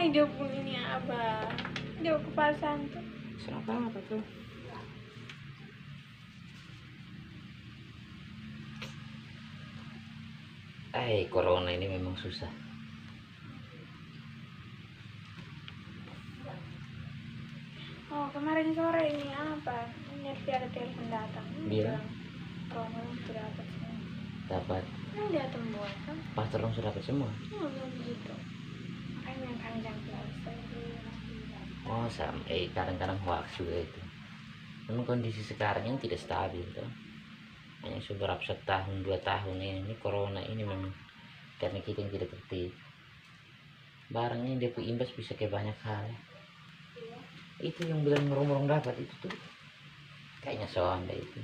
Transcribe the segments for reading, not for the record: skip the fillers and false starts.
hidup ini apa? Hidup kepala santu. Siapa apa tuh? Corona ini memang susah. Oh, kemarin sore ini apa? Ini ada telepon datang. Bilang? Corona sudah dapat semua. Dapat. Ini datang buat kan? Pastor dong sudah dapat semua. Oh, belum begitu. Makanya yang kami jangan selesai. Oh, kadang-kadang hoax juga itu. Memang kondisi sekarang ini tidak stabil tuh. Hanya beberapa setahun 2 tahun ini corona ini memang karena kita yang tidak tertib. Barangnya dia punya imbas bisa ke banyak hal. Itu yang bilang orang-orang dapat itu tuh kayaknya sonda itu.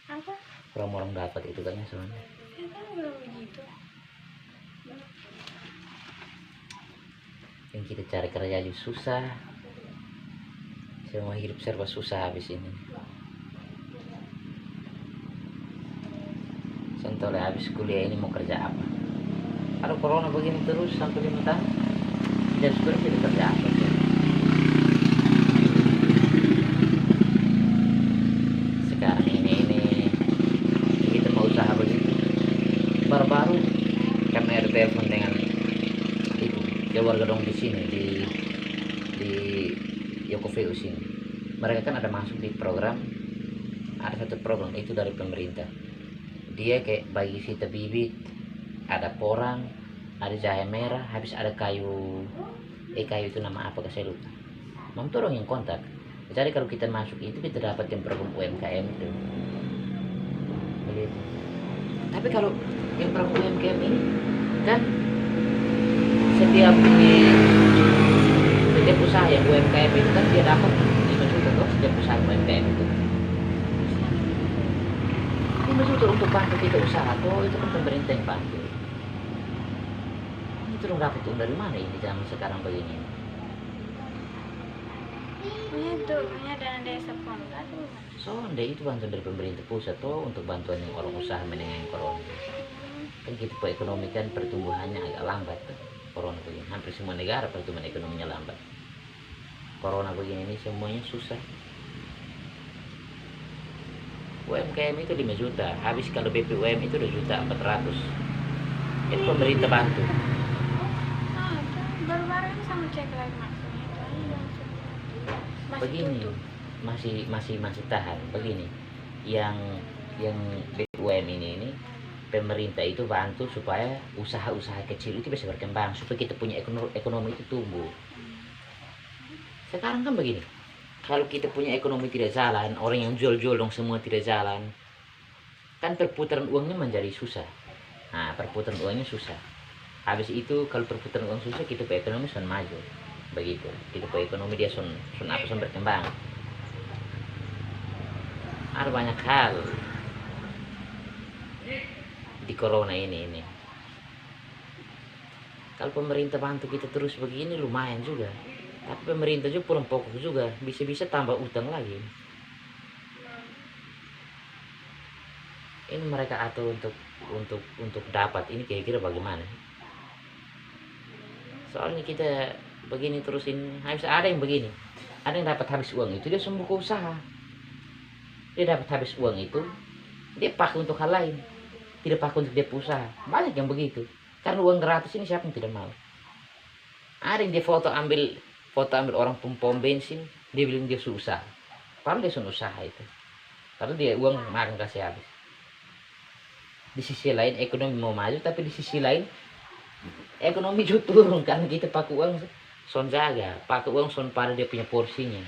Apa? Orang-orang dapat itu kayaknya sonda. Ya kan belum begitu. Yang kita cari kerja juga susah. Semua hidup serba susah habis ini. Contohnya habis kuliah ini mau kerja apa? Kalau corona begini terus sampai 5 tahun, tidak sebenarnya tidak kerja apa? Sekarang ini kita mau usaha begitu. Baru-baru kami ada telepon dengan itu dia warga dong di sini di Yokoveu sini. Mereka kan ada masuk di program, ada satu program itu dari pemerintah. Dia kayak bagi kita bibit, ada porang, ada jahe merah, habis ada kayu itu nama apa saya lupa. Mam orang yang kontak. Jadi kalau kita masuk itu kita dapat yang program UMKM itu. Begitu. Tapi kalau yang program UMKM ini kan setiap usaha yang UMKM itu kan dia dapat 5 juta tuh setiap usaha UMKM itu. 5 juta untuk bantu kita usaha tuh itu kan pemerintah yang bantu. Itu dong dapat uang dari mana ini zaman sekarang begini? Itu punya dana desa Ponda tuh. Sonde itu bantuan dari pemerintah pusat tuh untuk bantuan yang orang usaha menangani corona. Kan kita ekonomi kan pertumbuhannya agak lambat tuh. Corona begini, hampir semua negara pertumbuhan ekonominya lambat. Corona begini ini semuanya susah. UMKM itu 5 juta, habis kalau BPUM itu 2.400.000. Itu pemerintah bantu. Baru-baru ini sama cek lagi maksudnya itu aja langsung. Begini masih tahan begini yang BPUM ini pemerintah itu bantu supaya usaha-usaha kecil itu bisa berkembang supaya kita punya ekonomi itu tumbuh. Sekarang kan begini, kalau kita punya ekonomi tidak jalan, orang yang jual-jual dong semua tidak jalan, kan perputaran uangnya menjadi susah. Nah, perputaran uangnya susah. Habis itu kalau perputaran uang susah, kita punya ekonomi sun maju. Begitu, kita punya ekonomi dia sun berkembang. Ada banyak hal di corona ini. Kalau pemerintah bantu kita terus begini lumayan juga. Tapi pemerintah juga kurang fokus juga, bisa-bisa tambah utang lagi. Ini mereka atur untuk dapat ini kira-kira bagaimana? Soalnya kita begini terus ini habis ada yang begini, ada yang dapat habis uang itu dia sembuh ke usaha. Dia dapat habis uang itu dia pakai untuk hal lain, tidak pakai untuk dia usaha. Banyak yang begitu karena uang gratis ini siapa yang tidak mau. Ada yang dia foto ambil orang pom bensin, dia bilang dia susah, padahal dia usaha itu, padahal dia uang makan kasih habis. Di sisi lain ekonomi mau maju, tapi di sisi lain ekonomi juga turun karena kita pakai uang son jaga, pakai uang son pada dia punya porsinya.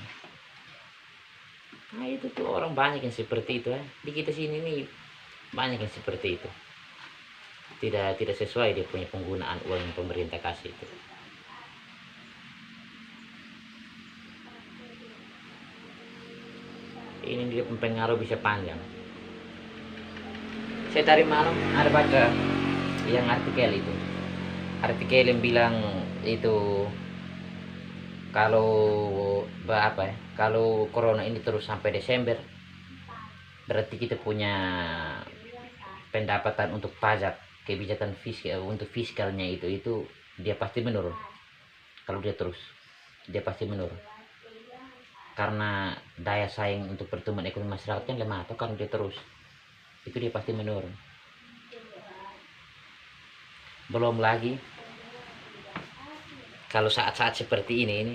Nah itu tuh orang banyak yang seperti itu di kita sini nih banyak yang seperti itu, tidak sesuai dia punya penggunaan uang yang pemerintah kasih itu. Ini dia pengaruh bisa panjang. Saya tadi malam ada baca yang artikel yang bilang itu kalau corona ini terus sampai Desember berarti kita punya pendapatan untuk pajak kebijakan fiskal untuk fiskalnya itu dia pasti menurun. Kalau dia terus, dia pasti menurun. Karena daya saing untuk pertumbuhan ekonomi masyarakat kan lemah, atau kalau dia terus, itu dia pasti menurun. Belum lagi kalau saat-saat seperti ini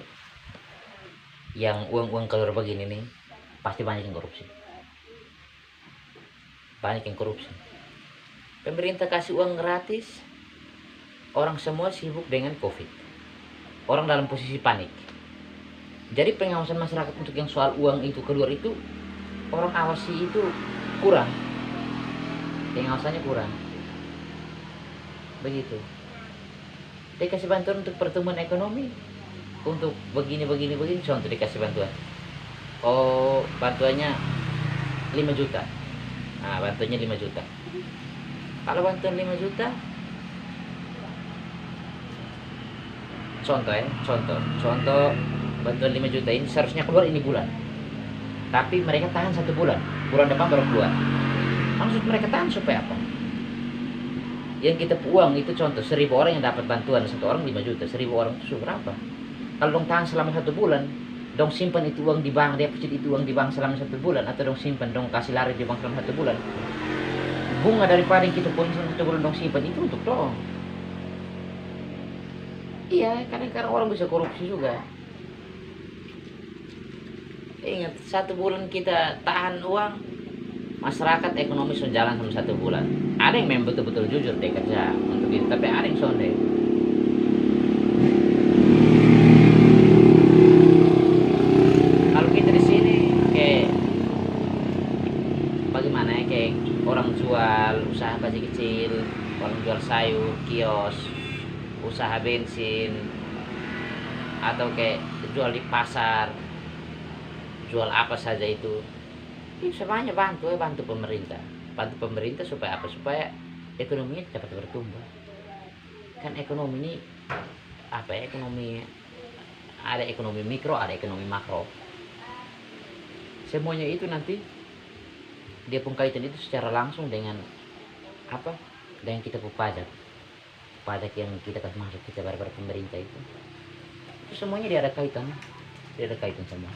yang uang keluar begini nih, pasti banyak yang korupsi. Banyak yang korupsi. Pemerintah kasih uang gratis, orang semua sibuk dengan COVID. Orang dalam posisi panik. Jadi pengawasan masyarakat untuk yang soal uang itu keluar itu, orang awasi itu kurang. Pengawasannya kurang. Begitu. Dia kasih bantuan untuk pertumbuhan ekonomi. Untuk begini, contoh dikasih bantuan. Oh, bantuannya 5 juta. Nah, bantuannya 5 juta. Kalau bantuan 5 juta, contoh bantuan 5 juta ini seharusnya keluar ini bulan, tapi mereka tahan 1 bulan, bulan depan baru keluar. Maksud mereka tahan supaya apa? Yang kita uang itu contoh 1.000 orang yang dapat bantuan, 1 orang 5 juta, 1.000 orang itu berapa? Kalau dong tahan selama 1 bulan, dong simpan itu uang di bank, deposit itu uang di bank selama 1 bulan, atau dong simpan, dong kasih lari di bank selama 1 bulan, bunga daripada yang kita pun selama 1 bulan dong simpan itu untuk dong. Iya, kadang-kadang orang bisa korupsi juga. Ingat, 1 bulan kita tahan uang, masyarakat ekonomi sudah jalan sama 1 bulan. Ada yang memang betul-betul jujur dia kerja untuk itu, tapi ada yang sonde. Kalau kita di sini kayak bagaimana ya, kayak orang jual usaha baju kecil, orang jual sayur, kios, usaha bensin, atau kayak jual di pasar, jual apa saja itu semuanya bantu pemerintah supaya apa? Supaya ekonominya dapat bertumbuh. Kan ekonomi ini apa ya, ekonomi ada ekonomi mikro, ada ekonomi makro. Semuanya itu nanti dia pun kaitan itu secara langsung dengan apa? Dengan kita pajak yang kita kasih masuk, kita bayar pada pemerintah itu semuanya dia ada kaitan semua.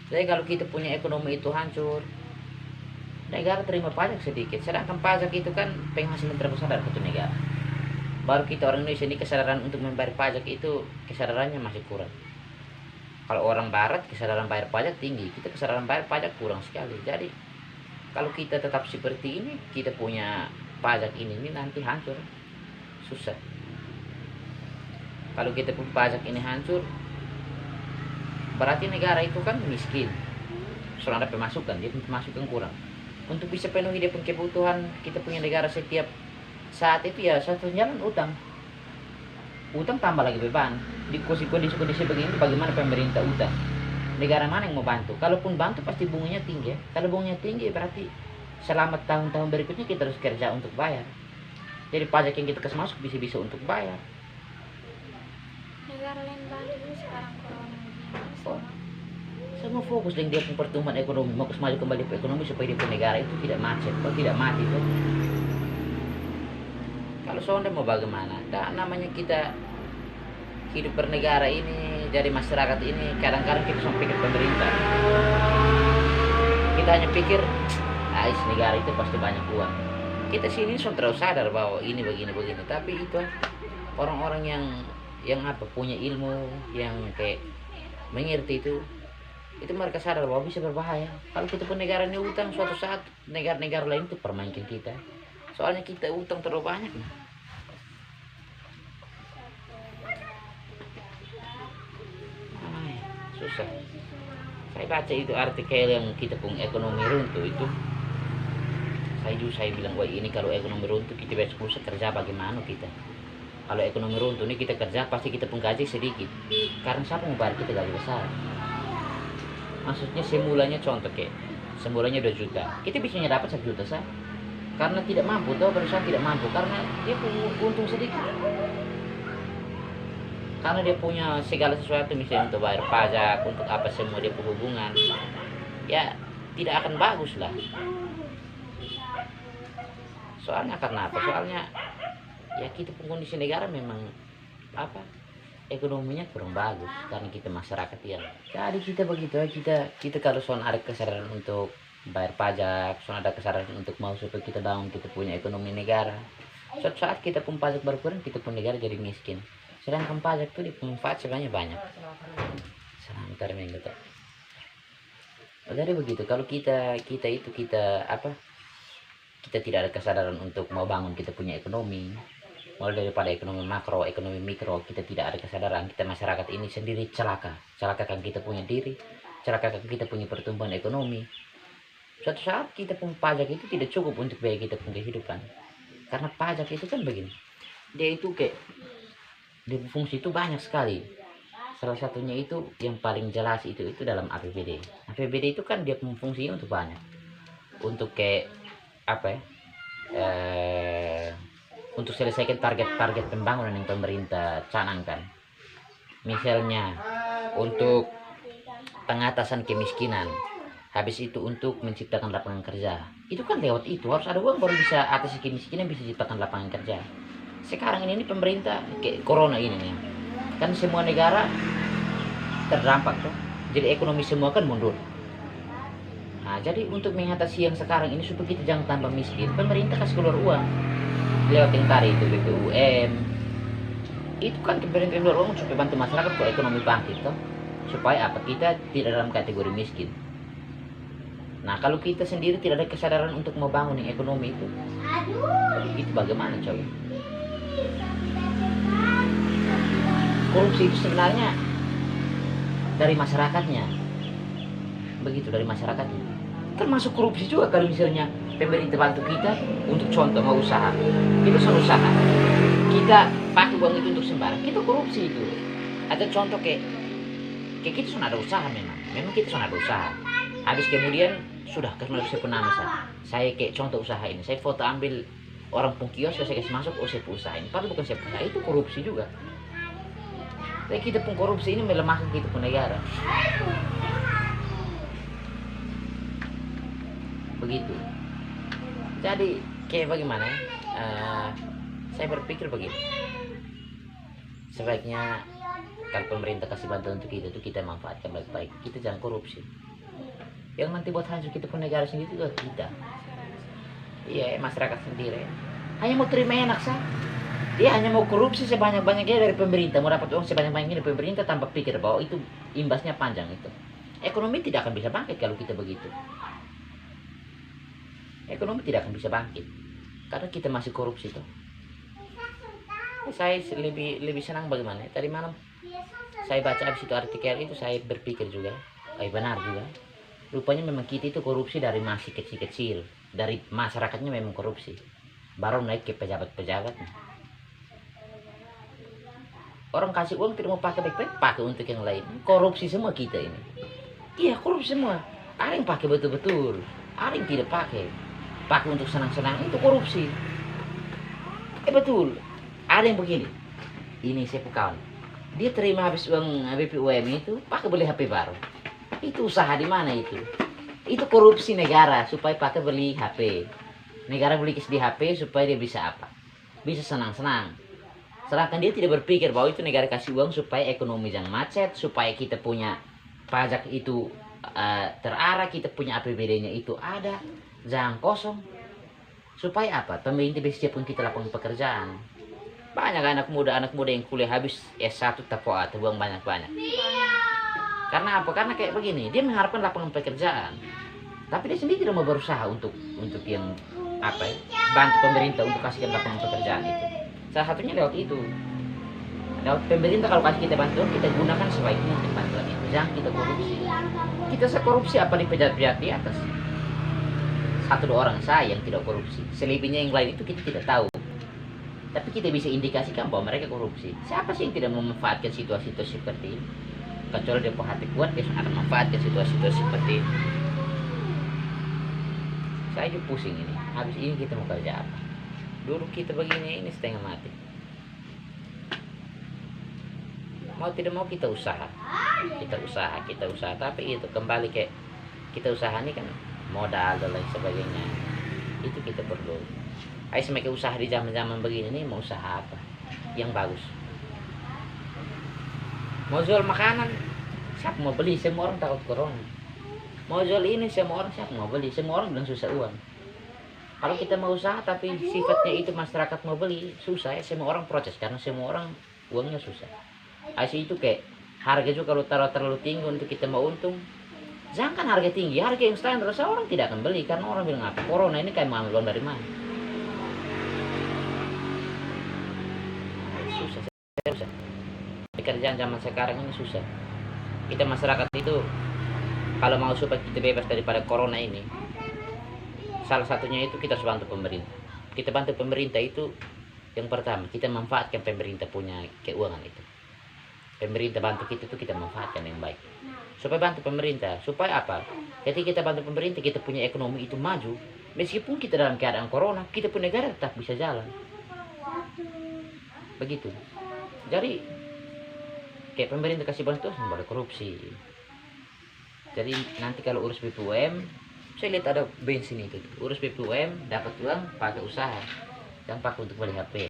Jadi kalau kita punya ekonomi itu hancur, negara terima pajak sedikit, sedangkan pajak itu kan penghasilan terbesar dari satu negara. Baru kita orang Indonesia ini kesadaran untuk membayar pajak itu kesadarannya masih kurang. Kalau orang Barat kesadaran bayar pajak tinggi, kita kesadaran bayar pajak kurang sekali. Jadi kalau kita tetap seperti ini, kita punya pajak ini nanti hancur, susah. Kalau kita pun pajak ini hancur, berarti negara itu kan miskin. Soalnya ada pemasukan, dia pemasukan kurang. Untuk bisa penuhi dia pun kebutuhan, kita punya negara setiap saat itu ya satu jalan utang. Utang tambah lagi beban. Di kondisi begini bagaimana pemerintah utang? Negara mana yang mau bantu? Kalaupun bantu pasti bunganya tinggi ya. Kalau bunganya tinggi berarti selama tahun-tahun berikutnya kita harus kerja untuk bayar. Jadi pajak yang kita kasih masuk bisa untuk bayar. Negara lain bantu sekarang corona Oh, semua fokus dengan dia pertumbuhan ekonomi, mau maju kembali ke ekonomi supaya dia negara itu tidak macet, kalau tidak mati itu. Kalau soalnya mau bagaimana? Dan namanya kita hidup bernegara ini, jadi masyarakat ini kadang-kadang kita cuma pikir pemerintah. Kita hanya pikir, negara itu pasti banyak uang. Kita sini sudah terus sadar bahwa ini begini, tapi itu orang-orang yang apa punya ilmu, yang kayak mengerti itu mereka sadar bahwa bisa berbahaya. Kalau kita pun negara ini utang, suatu saat negara-negara lain itu permainkan kita. Soalnya kita utang terlalu banyak. Susah. Saya baca itu artikel yang kita pun ekonomi runtuh itu. Saya bilang, wah ini kalau ekonomi runtuh kita besok kerja bagaimana kita? Kalau ekonomi runtuh ini kita kerja pasti kita pun gaji sedikit. Karena siapa mau bayar kita gaji besar? Maksudnya semulanya contoh kayak semulanya 2 juta, kita bisa dapat 1 juta sah. Karena tidak mampu, atau perusahaan tidak mampu karena dia punya untung sedikit. Karena dia punya segala sesuatu misalnya untuk bayar pajak, untuk apa semua dia punya hubungan. Ya tidak akan bagus lah. Soalnya karena apa? Soalnya ya kita pun kondisi negara memang apa ekonominya kurang bagus karena kita masyarakat yang jadi kita begitu ya, kita kalau soal ada kesadaran untuk bayar pajak, soal ada kesadaran untuk mau supaya kita bangun kita punya ekonomi negara. Suatu saat kita pun pajak berkurang, kita pun negara jadi miskin. Sedangkan pajak itu dimanfaat sebenarnya banyak. Sebentar minggu tuh. Jadi begitu kalau kita apa? Kita tidak ada kesadaran untuk mau bangun kita punya ekonomi. Mulai daripada ekonomi makro, ekonomi mikro, kita tidak ada kesadaran. Kita masyarakat ini sendiri celakakan kita punya diri, celakakan kita punya pertumbuhan ekonomi. Suatu saat kita pun pajak itu tidak cukup untuk biaya kita punya kehidupan. Karena pajak itu kan begini, dia itu kayak dia fungsi itu banyak sekali. Salah satunya itu yang paling jelas itu dalam APBD. APBD itu kan dia fungsinya untuk banyak, untuk kayak apa ya? Untuk selesaikan target-target pembangunan yang pemerintah canangkan. Misalnya untuk pengatasan kemiskinan, habis itu untuk menciptakan lapangan kerja. Itu kan lewat itu harus ada uang baru bisa atasi kemiskinan, bisa ciptakan lapangan kerja. Sekarang ini pemerintah kayak corona ini nih, kan semua negara terdampak tuh. Jadi ekonomi semua kan mundur. Nah, jadi untuk mengatasi yang sekarang ini supaya kita jangan tambah miskin, pemerintah kasih keluar uang lewat yang tadi itu BPUM. Itu kan pemerintah keluar uang supaya bantu masyarakat ke ekonomi bangkit toh. Supaya apa? Kita tidak dalam kategori miskin. Nah, kalau kita sendiri tidak ada kesadaran untuk membangun ekonomi itu bagaimana coba? Korupsi itu sebenarnya dari masyarakatnya. Begitu dari masyarakatnya. Termasuk korupsi juga kalau misalnya pemerintah bantu kita untuk contoh mau usaha. Kita suruh usaha. Kita pakai uang itu untuk sembarang. Kita korupsi itu. Ada contoh kayak kita sudah ada usaha memang kita sudah ada usaha. Habis kemudian sudah karena saya pernah saya kayak contoh usaha ini, saya foto ambil orang pun kios saya kasih masuk, oh saya usaha ini, padahal bukan saya usaha, itu korupsi juga. Tapi kita pun korupsi ini melemahkan kita pun negara. Begitu. Jadi kayak bagaimana? Saya berpikir begini. Sebaiknya kalau pemerintah kasih bantuan untuk kita itu kita manfaatkan baik-baik. Kita jangan korupsi. Yang nanti buat hancur kita pun negara sendiri juga kita. Iya, masyarakat sendiri. Hanya mau terima enak sah. Dia hanya mau korupsi sebanyak-banyaknya dari pemerintah, mau dapat uang sebanyak-banyaknya dari pemerintah tanpa pikir bahwa itu imbasnya panjang itu. Ekonomi tidak akan bisa bangkit kalau kita begitu. Ekonomi tidak akan bisa bangkit karena kita masih korupsi tuh. Saya lebih senang bagaimana? Tadi malam saya baca habis itu artikel itu, saya berpikir juga, benar juga. Rupanya memang kita itu korupsi dari masih kecil-kecil, dari masyarakatnya memang korupsi, baru naik ke pejabat-pejabatnya. Orang kasih uang tidak mau pakai baik-baik, pakai untuk yang lain. Korupsi semua kita ini. Iya, korupsi semua. Ada yang pakai betul-betul, ada yang tidak pakai untuk senang-senang, itu korupsi. Betul. Ada yang begini. Ini saya kawan. Dia terima habis uang BPUM itu pakai beli HP baru. Itu usaha di mana itu? Itu korupsi negara supaya pakai beli HP. Negara beli di HP supaya dia bisa apa? Bisa senang-senang. Sedangkan dia tidak berpikir bahwa itu negara kasih uang supaya ekonomi jangan macet, supaya kita punya pajak itu terarah, kita punya APBD-nya itu ada, jangan kosong. Supaya apa? Pemerintah bisa siapkan kita lapangan pekerjaan. Banyak anak muda yang kuliah habis S1 tapoat, buang banyak-banyak. Karena apa? Karena kayak begini, dia mengharapkan lapangan pekerjaan. Tapi dia sendiri tidak mau berusaha untuk yang apa ya? Bantu pemerintah untuk kasihkan lapangan pekerjaan itu. Salah satunya lewat itu. Lewat pemerintah kalau kasih kita bantuan, kita gunakan sebaiknya untuk bantuan itu. Jangan kita korupsi. Kita sekorupsi apa di pejabat-pejabat di atas. 1-2 orang saya yang tidak korupsi. Selebihnya yang lain itu kita tidak tahu. Tapi kita bisa indikasikan bahwa mereka korupsi. Siapa sih yang tidak memanfaatkan situasi-situasi seperti ini? Kecuali dia hati kuat, dia akan memanfaatkan situasi-situasi seperti ini. Saya juga pusing ini. Habis ini kita mau kerja apa? Dulu kita begini, ini setengah mati. Mau tidak mau kita usaha. Kita usaha. Tapi itu kembali kayak kita usaha ini kan modal dan lain sebagainya. Itu kita perlu. Ayo semakin usaha di zaman-zaman begini nih, mau usaha apa yang bagus? Mau jual makanan, siapa mau beli? Semua orang takut corona. Mau jual ini, semua orang siapa mau beli? Semua orang bilang susah uang. Kalau kita mau usaha tapi sifatnya itu masyarakat mau beli, susah ya, semua orang protes karena semua orang uangnya susah. Asli itu kayak harga juga kalau taruh terlalu tinggi untuk kita mau untung, jangan harga tinggi, harga yang standar orang tidak akan beli karena orang bilang apa? Corona ini kayak mau ambil uang dari mana? Susah, susah. Pekerjaan zaman sekarang ini susah. Kita masyarakat itu kalau mau supaya kita bebas daripada corona ini, salah satunya itu kita harus bantu pemerintah. Kita bantu pemerintah itu yang pertama, kita manfaatkan pemerintah punya keuangan itu. Pemerintah bantu kita itu kita manfaatkan yang baik. Supaya bantu pemerintah, supaya apa? Ketika kita bantu pemerintah, kita punya ekonomi itu maju. Meskipun kita dalam keadaan corona, kita pun negara tetap bisa jalan. Begitu. Jadi kayak pemerintah kasih bantuan boleh korupsi. Jadi nanti kalau urus BPUM, saya lihat ada bensin itu, urus BPUM dapat uang pakai usaha, dan pakai untuk beli HP.